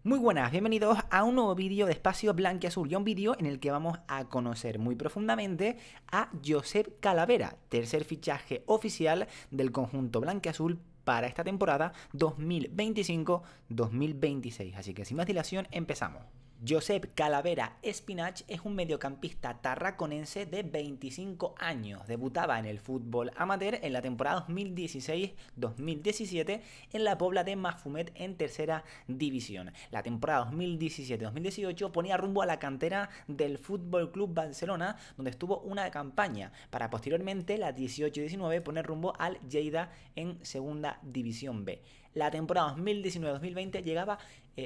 Muy buenas, bienvenidos a un nuevo vídeo de Espacio Blanquiazul y un vídeo en el que vamos a conocer muy profundamente a Josep Calavera, tercer fichaje oficial del conjunto blanquiazul para esta temporada 2025-2026. Así que sin más dilación empezamos. Josep Calavera Espinach es un mediocampista tarraconense de 25 años. Debutaba en el fútbol amateur en la temporada 2016-2017 en la Pobla de Mafumet en tercera división. La temporada 2017-2018 ponía rumbo a la cantera del Fútbol Club Barcelona, donde estuvo una campaña, para posteriormente la 18-19 poner rumbo al Lleida en segunda división B. La temporada 2019-2020 llegaba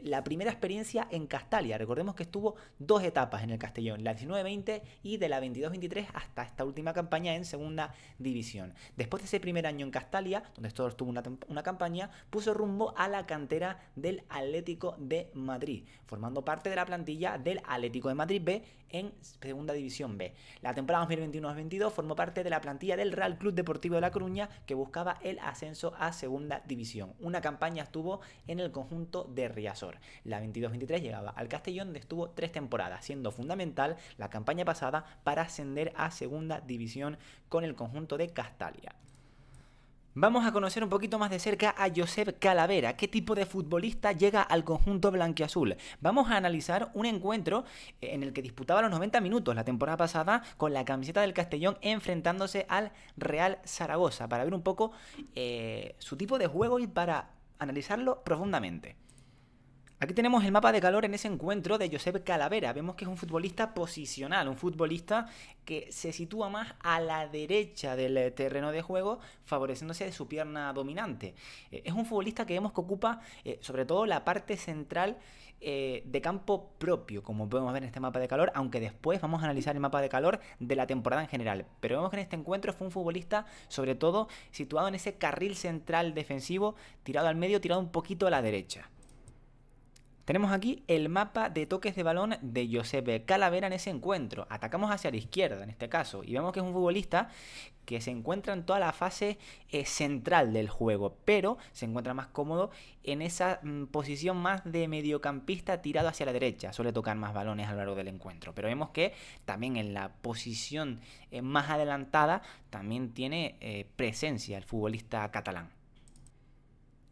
la primera experiencia en Castalia. Recordemos que estuvo dos etapas en el Castellón, la 19-20 y de la 22-23 hasta esta última campaña en segunda división. Después de ese primer año en Castalia, donde solo estuvo una campaña, puso rumbo a la cantera del Atlético de Madrid, formando parte de la plantilla del Atlético de Madrid B en segunda división B. La temporada 2021-2022 formó parte de la plantilla del Real Club Deportivo de La Coruña, que buscaba el ascenso a segunda división. Una campaña estuvo en el conjunto de Riazor. La 22-23 llegaba al Castellón, donde estuvo 3 temporadas, siendo fundamental la campaña pasada para ascender a segunda división con el conjunto de Castalia. Vamos a conocer un poquito más de cerca a Josep Calavera. ¿Qué tipo de futbolista llega al conjunto blanquiazul? Vamos a analizar un encuentro en el que disputaba los 90 minutos la temporada pasada con la camiseta del Castellón, enfrentándose al Real Zaragoza, para ver un poco su tipo de juego y para analizarlo profundamente. Aquí tenemos el mapa de calor en ese encuentro de Josep Calavera. Vemos que es un futbolista posicional, un futbolista que se sitúa más a la derecha del terreno de juego, favoreciéndose de su pierna dominante. Es un futbolista que vemos que ocupa sobre todo la parte central de campo propio, como podemos ver en este mapa de calor, aunque después vamos a analizar el mapa de calor de la temporada en general. Pero vemos que en este encuentro fue un futbolista sobre todo situado en ese carril central defensivo, tirado al medio, tirado un poquito a la derecha. Tenemos aquí el mapa de toques de balón de Josep Calavera en ese encuentro. Atacamos hacia la izquierda en este caso y vemos que es un futbolista que se encuentra en toda la fase central del juego, pero se encuentra más cómodo en esa posición más de mediocampista tirado hacia la derecha. Suele tocar más balones a lo largo del encuentro, pero vemos que también en la posición más adelantada también tiene presencia el futbolista catalán.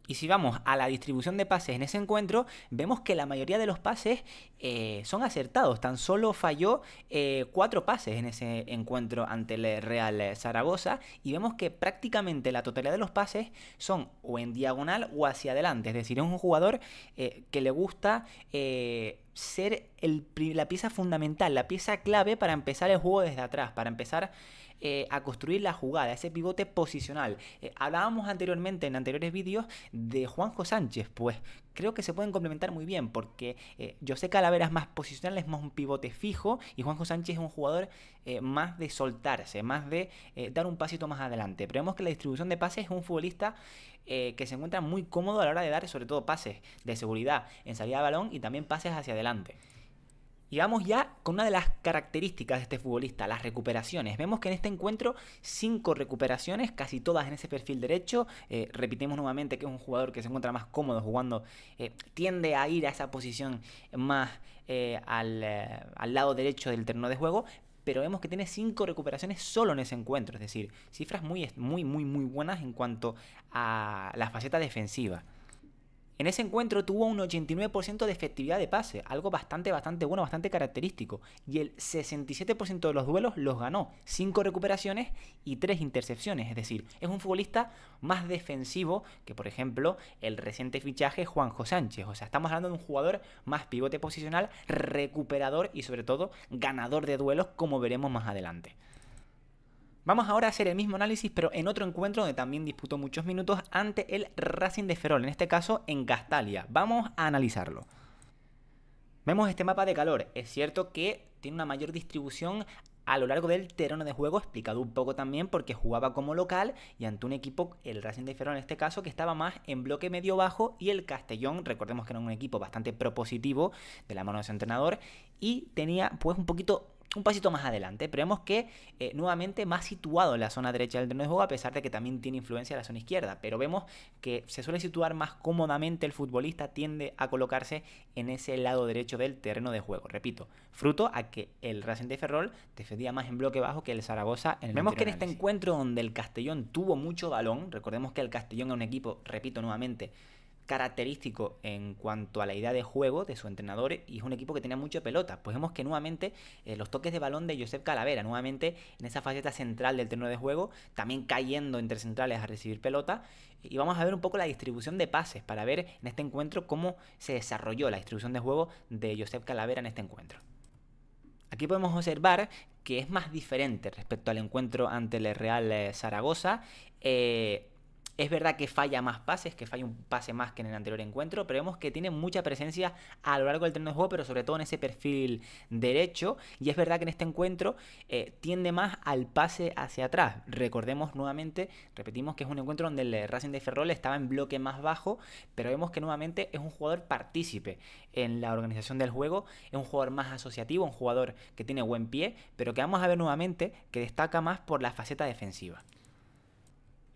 Y si vamos a la distribución de pases en ese encuentro, vemos que la mayoría de los pases son acertados. Tan solo falló 4 pases en ese encuentro ante el Real Zaragoza. Y vemos que prácticamente la totalidad de los pases son o en diagonal o hacia adelante. Es decir, es un jugador que le gusta ser la pieza fundamental, la pieza clave para empezar el juego desde atrás, para empezar a construir la jugada, ese pivote posicional. Hablábamos anteriormente en anteriores vídeos de Juanjo Sánchez, pues creo que se pueden complementar muy bien porque Josep Calavera es más posicional, es más un pivote fijo, y Juanjo Sánchez es un jugador más de soltarse, más de dar un pasito más adelante. Pero vemos que la distribución de pases es un futbolista que se encuentra muy cómodo a la hora de dar sobre todo pases de seguridad en salida de balón y también pases hacia adelante. Y vamos ya con una de las características de este futbolista, las recuperaciones. Vemos que en este encuentro 5 recuperaciones, casi todas en ese perfil derecho. Repetimos nuevamente que es un jugador que se encuentra más cómodo jugando, tiende a ir a esa posición más al lado derecho del terreno de juego. Pero vemos que tiene 5 recuperaciones solo en ese encuentro, es decir, cifras muy buenas en cuanto a la faceta defensiva. En ese encuentro tuvo un 89% de efectividad de pase, algo bastante bueno, bastante característico. Y el 67% de los duelos los ganó, 5 recuperaciones y 3 intercepciones. Es decir, es un futbolista más defensivo que, por ejemplo, el reciente fichaje Juanjo Sánchez. O sea, estamos hablando de un jugador más pivote posicional, recuperador y sobre todo ganador de duelos, como veremos más adelante. Vamos ahora a hacer el mismo análisis, pero en otro encuentro donde también disputó muchos minutos ante el Racing de Ferrol, en este caso en Castalia. Vamos a analizarlo. Vemos este mapa de calor. Es cierto que tiene una mayor distribución a lo largo del terreno de juego, explicado un poco también porque jugaba como local y ante un equipo, el Racing de Ferrol en este caso, que estaba más en bloque medio-bajo, y el Castellón, recordemos que era un equipo bastante propositivo de la mano de su entrenador, y tenía pues un poquito un pasito más adelante, pero vemos que nuevamente más situado en la zona derecha del terreno de juego, a pesar de que también tiene influencia en la zona izquierda, pero vemos que se suele situar más cómodamente el futbolista, tiende a colocarse en ese lado derecho del terreno de juego, repito, fruto a que el Racing de Ferrol defendía más en bloque bajo que el Zaragoza en el Vemos que en este encuentro donde el Castellón tuvo mucho balón, recordemos que el Castellón es un equipo, repito nuevamente, característico en cuanto a la idea de juego de su entrenador, y es un equipo que tenía mucha pelota. Pues vemos que nuevamente los toques de balón de Josep Calavera, nuevamente en esa faceta central del terreno de juego, también cayendo entre centrales a recibir pelota, y vamos a ver un poco la distribución de pases para ver en este encuentro cómo se desarrolló la distribución de juego de Josep Calavera en este encuentro. Aquí podemos observar que es más diferente respecto al encuentro ante el Real Zaragoza. Es verdad que falla más pases, que falla un pase más que en el anterior encuentro, pero vemos que tiene mucha presencia a lo largo del terreno de juego, pero sobre todo en ese perfil derecho. Y es verdad que en este encuentro tiende más al pase hacia atrás. Recordemos nuevamente, repetimos que es un encuentro donde el Racing de Ferrol estaba en bloque más bajo, pero vemos que nuevamente es un jugador partícipe en la organización del juego, es un jugador más asociativo, un jugador que tiene buen pie, pero que vamos a ver nuevamente que destaca más por la faceta defensiva.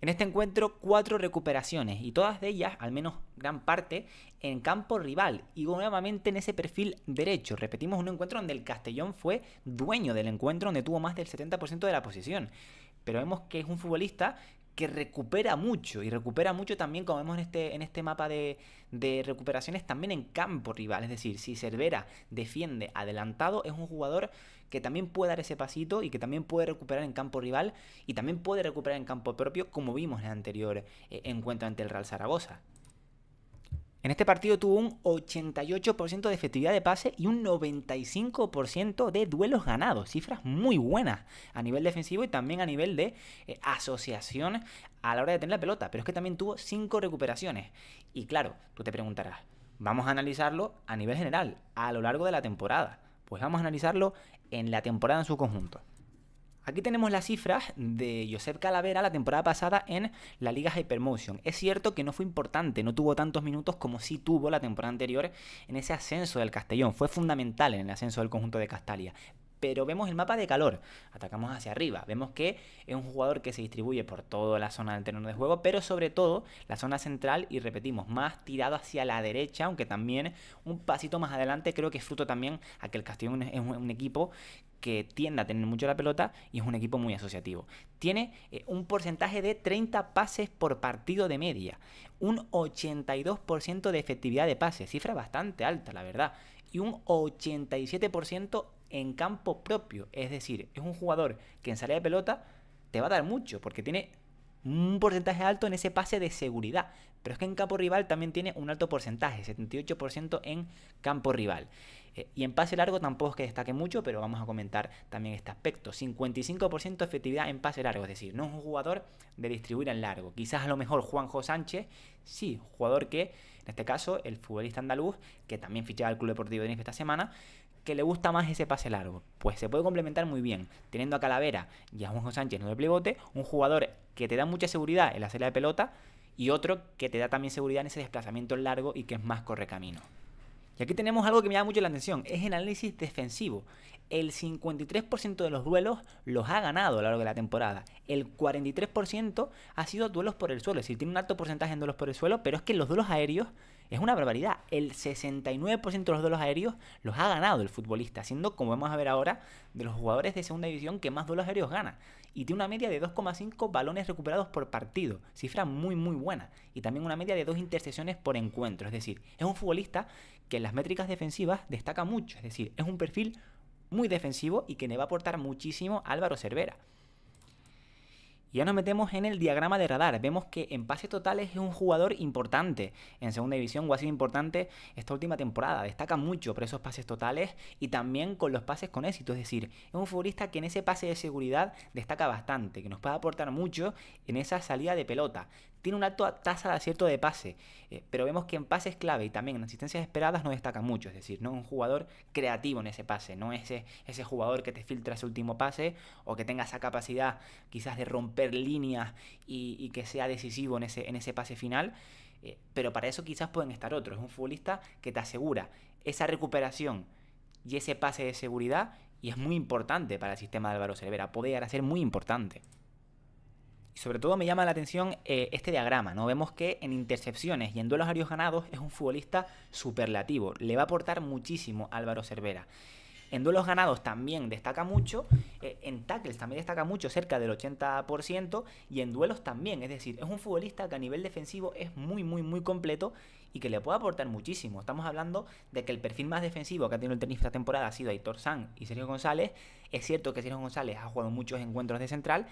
En este encuentro 4 recuperaciones y todas de ellas, al menos gran parte, en campo rival y nuevamente en ese perfil derecho. Repetimos, un encuentro donde el Castellón fue dueño del encuentro, donde tuvo más del 70% de la posesión. Pero vemos que es un futbolista que recupera mucho, y recupera mucho también, como vemos en este mapa de recuperaciones, también en campo rival. Es decir, si Cervera defiende adelantado, es un jugador que también puede dar ese pasito y que también puede recuperar en campo rival y también puede recuperar en campo propio, como vimos en el anterior encuentro ante el Real Zaragoza. En este partido tuvo un 88% de efectividad de pase y un 95% de duelos ganados. Cifras muy buenas a nivel defensivo y también a nivel de asociación a la hora de tener la pelota. Pero es que también tuvo 5 recuperaciones. Y claro, tú te preguntarás, vamos a analizarlo a nivel general, a lo largo de la temporada. Pues vamos a analizarlo en la temporada en su conjunto. Aquí tenemos las cifras de Josep Calavera la temporada pasada en la Liga Hypermotion. Es cierto que no fue importante, no tuvo tantos minutos como sí tuvo la temporada anterior en ese ascenso del Castellón. Fue fundamental en el ascenso del conjunto de Castalia. Pero vemos el mapa de calor, atacamos hacia arriba, vemos que es un jugador que se distribuye por toda la zona del terreno de juego, pero sobre todo la zona central, y repetimos, más tirado hacia la derecha, aunque también un pasito más adelante. Creo que es fruto también a que el Castellón es un equipo que tiende a tener mucho la pelota y es un equipo muy asociativo. Tiene un porcentaje de 30 pases por partido de media, un 82% de efectividad de pases, cifra bastante alta la verdad, y un 87% en campo propio. Es decir, es un jugador que en salida de pelota te va a dar mucho, porque tiene un porcentaje alto en ese pase de seguridad, pero es que en campo rival también tiene un alto porcentaje, 78% en campo rival. Y en pase largo tampoco es que destaque mucho, pero vamos a comentar también este aspecto. 55% de efectividad en pase largo, es decir, no es un jugador de distribuir en largo. Quizás a lo mejor Juanjo Sánchez, sí, jugador que, en este caso, el futbolista andaluz, que también fichaba al Club Deportivo Tenerife esta semana, que le gusta más ese pase largo. Pues se puede complementar muy bien, teniendo a Calavera y a Juanjo Sánchez en el pivote, un jugador que te da mucha seguridad en la salida de pelota y otro que te da también seguridad en ese desplazamiento largo y que es más correcamino. Y aquí tenemos algo que me llama mucho la atención, es el análisis defensivo. El 53% de los duelos los ha ganado a lo largo de la temporada. El 43% ha sido duelos por el suelo, es decir, tiene un alto porcentaje en duelos por el suelo, pero es que los duelos aéreos es una barbaridad. El 69% de los duelos aéreos los ha ganado el futbolista, siendo, como vamos a ver ahora, de los jugadores de segunda división que más duelos aéreos gana. Y tiene una media de 2,5 balones recuperados por partido, cifra muy muy buena. Y también una media de 2 intercepciones por encuentro, es decir, es un futbolista que en las métricas defensivas destaca mucho, es decir, es un perfil muy defensivo y que le va a aportar muchísimo a Álvaro Cervera. Y ya nos metemos en el diagrama de radar. Vemos que en pases totales es un jugador importante en segunda división, o ha sido importante esta última temporada. Destaca mucho por esos pases totales y también con los pases con éxito. Es decir, es un futbolista que en ese pase de seguridad destaca bastante, que nos puede aportar mucho en esa salida de pelota. Tiene una alta tasa de acierto de pase, pero vemos que en pases clave y también en asistencias esperadas no destaca mucho. Es decir, no es un jugador creativo en ese pase, no es ese jugador que te filtra ese último pase o que tenga esa capacidad quizás de romper líneas y que sea decisivo en ese pase final. Pero para eso quizás pueden estar otros. Es un futbolista que te asegura esa recuperación y ese pase de seguridad Y es muy importante para el sistema de Álvaro Cervera, puede llegar a ser muy importante. Y sobre todo me llama la atención este diagrama, ¿no? Vemos que en intercepciones y en duelos aéreos ganados es un futbolista superlativo, le va a aportar muchísimo a Álvaro Cervera. En duelos ganados también destaca mucho, en tackles también destaca mucho, cerca del 80%, y en duelos también, es decir, es un futbolista que a nivel defensivo es muy completo y que le puede aportar muchísimo. Estamos hablando de que el perfil más defensivo que ha tenido el Tenerife esta temporada ha sido Aitor Sanz y Sergio González. Es cierto que Sergio González ha jugado muchos encuentros de central,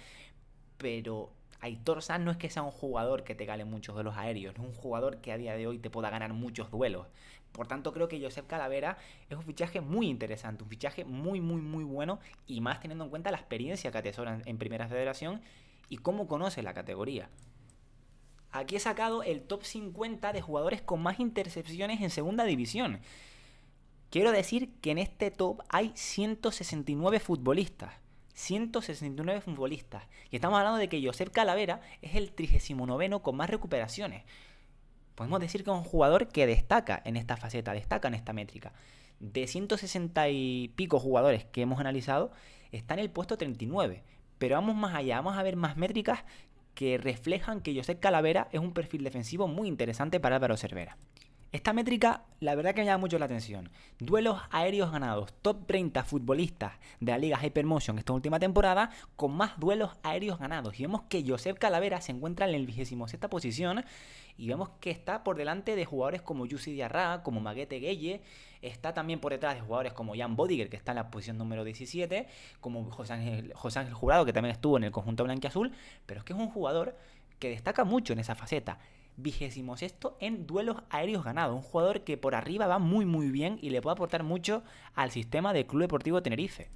pero Aitor Sanz no es que sea un jugador que te gane muchos duelos aéreos, no es un jugador que a día de hoy te pueda ganar muchos duelos. Por tanto, creo que Josep Calavera es un fichaje muy interesante, un fichaje muy bueno, y más teniendo en cuenta la experiencia que atesora en Primera Federación y cómo conoce la categoría. Aquí he sacado el top 50 de jugadores con más intercepciones en Segunda División. Quiero decir que en este top hay 169 futbolistas. 169 futbolistas. Y estamos hablando de que Josep Calavera es el 39º con más recuperaciones. Podemos decir que es un jugador que destaca en esta faceta, destaca en esta métrica. De 160 y pico jugadores que hemos analizado, está en el puesto 39. Pero vamos más allá, vamos a ver más métricas que reflejan que Josep Calavera es un perfil defensivo muy interesante para Álvaro Cervera. Esta métrica, la verdad que me llama mucho la atención. Duelos aéreos ganados, top 30 futbolistas de la Liga Hypermotion esta última temporada con más duelos aéreos ganados. Y vemos que Josep Calavera se encuentra en el 26ª posición y vemos que está por delante de jugadores como Jussi Diarra, como Maguete Gueye, está también por detrás de jugadores como Jan Bodiger, que está en la posición número 17, como José Ángel Jurado, que también estuvo en el conjunto blanquiazul, pero es que es un jugador que destaca mucho en esa faceta. 26º en duelos aéreos ganados. Un jugador que por arriba va muy bien y le puede aportar mucho al sistema del Club Deportivo Tenerife.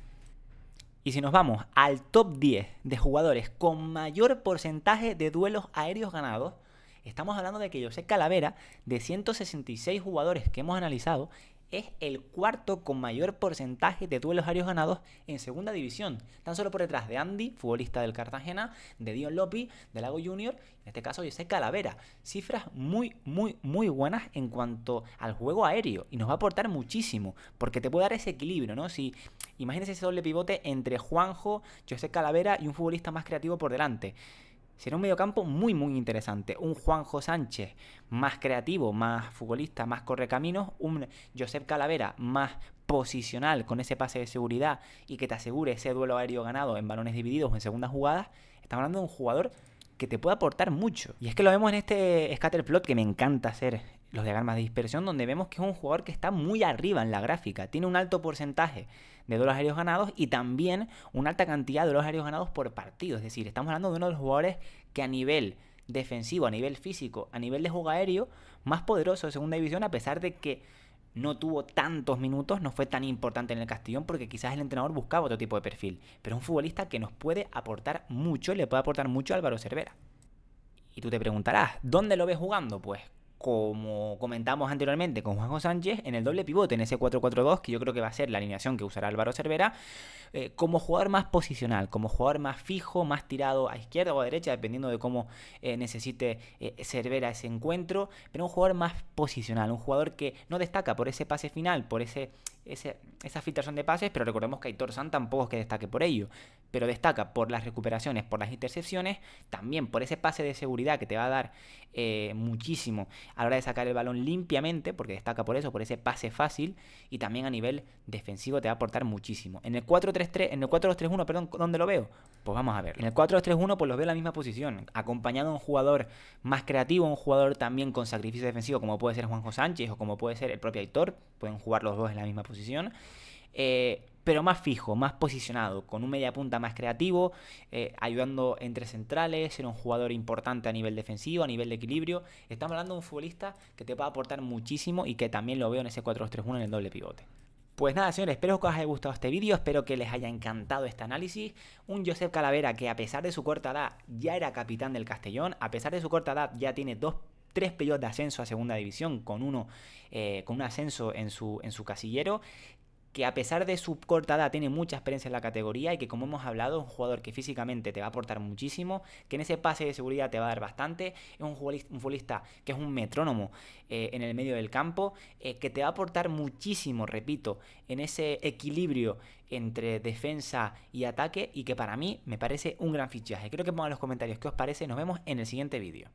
Y si nos vamos al top 10 de jugadores con mayor porcentaje de duelos aéreos ganados, estamos hablando de que Josep Calavera, de 166 jugadores que hemos analizado, es el cuarto con mayor porcentaje de duelos aéreos ganados en Segunda División, tan solo por detrás de Andy, futbolista del Cartagena, de Dion Lopi, del Lago Junior, en este caso Josep Calavera. Cifras muy buenas en cuanto al juego aéreo, y nos va a aportar muchísimo, porque te puede dar ese equilibrio, ¿no? Si imagínense ese doble pivote entre Juanjo, Josep Calavera y un futbolista más creativo por delante. Será un mediocampo muy interesante. Un Juanjo Sánchez más creativo, más futbolista, más correcaminos. Un Josep Calavera más posicional, con ese pase de seguridad y que te asegure ese duelo aéreo ganado en balones divididos o en segundas jugadas. Estamos hablando de un jugador que te puede aportar mucho. Y es que lo vemos en este scatterplot, que me encanta hacer los diagramas de dispersión, donde vemos que es un jugador que está muy arriba en la gráfica. Tiene un alto porcentaje de duelos aéreos ganados y también una alta cantidad de duelos aéreos ganados por partido. Es decir, estamos hablando de uno de los jugadores que a nivel defensivo, a nivel físico, a nivel de juego aéreo, más poderoso de Segunda División, a pesar de que no tuvo tantos minutos, no fue tan importante en el Castellón, porque quizás el entrenador buscaba otro tipo de perfil. Pero es un futbolista que nos puede aportar mucho, le puede aportar mucho a Álvaro Cervera. Y tú te preguntarás, ¿dónde lo ves jugando? Pues como comentamos anteriormente con Juanjo Sánchez, en el doble pivote, en ese 4-4-2, que yo creo que va a ser la alineación que usará Álvaro Cervera, como jugador más posicional, como jugador más fijo, más tirado a izquierda o a derecha, dependiendo de cómo necesite Cervera ese encuentro, pero un jugador más posicional, un jugador que no destaca por ese pase final, por esa filtración de pases, pero recordemos que Aitor Sanz tampoco es que destaque por ello, pero destaca por las recuperaciones, por las intercepciones, también por ese pase de seguridad que te va a dar muchísimo a la hora de sacar el balón limpiamente, porque destaca por eso, por ese pase fácil, y también a nivel defensivo te va a aportar muchísimo. En el 4-3-3, en el 4-2-3-1, perdón, ¿dónde lo veo? Pues vamos a ver. En el 4-2-3-1 pues los veo en la misma posición, acompañado de un jugador más creativo, un jugador también con sacrificio defensivo, como puede ser Juanjo Sánchez o como puede ser el propio Aitor, pueden jugar los dos en la misma posición. Pero más fijo, más posicionado, con un mediapunta más creativo, ayudando entre centrales, ser un jugador importante a nivel defensivo, a nivel de equilibrio. Estamos hablando de un futbolista que te va a aportar muchísimo y que también lo veo en ese 4-2-3-1 en el doble pivote. Pues nada, señores, espero que os haya gustado este vídeo, espero que les haya encantado este análisis. Un Josep Calavera que, a pesar de su corta edad, ya era capitán del Castellón, a pesar de su corta edad ya tiene 3 playoffs de ascenso a Segunda División, con un ascenso en su casillero. que a pesar de su corta edad tiene mucha experiencia en la categoría y que, como hemos hablado, es un jugador que físicamente te va a aportar muchísimo, que en ese pase de seguridad te va a dar bastante, es un futbolista que es un metrónomo en el medio del campo, que te va a aportar muchísimo, repito, en ese equilibrio entre defensa y ataque, y que para mí me parece un gran fichaje. Creo que pongan en los comentarios qué os parece. Nos vemos en el siguiente vídeo.